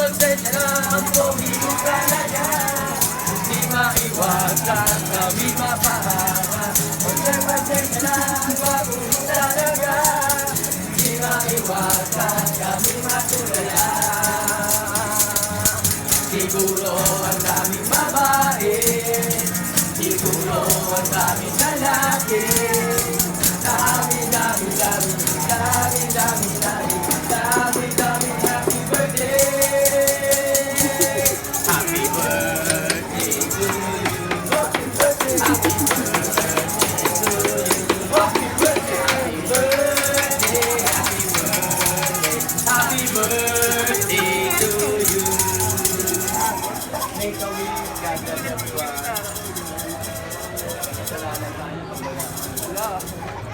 pasensya na ang pogi mo talaga. Di maiwasan kami mapahawa. Pasensya na ang bago mo talaga. Di maiwasan kami matulala. Siguro ang daming babae, siguro ang daming lalaki. Dami, dami, dami, dami, dami, dami, dami, dami, happy birthday. Happy birthday to you. Happy birthday, happy birthday to you. Happy birthday, happy birthday, happy birthday, happy birthday to you. Make a wish, God bless everyone. Kasalanan tayo. Wala.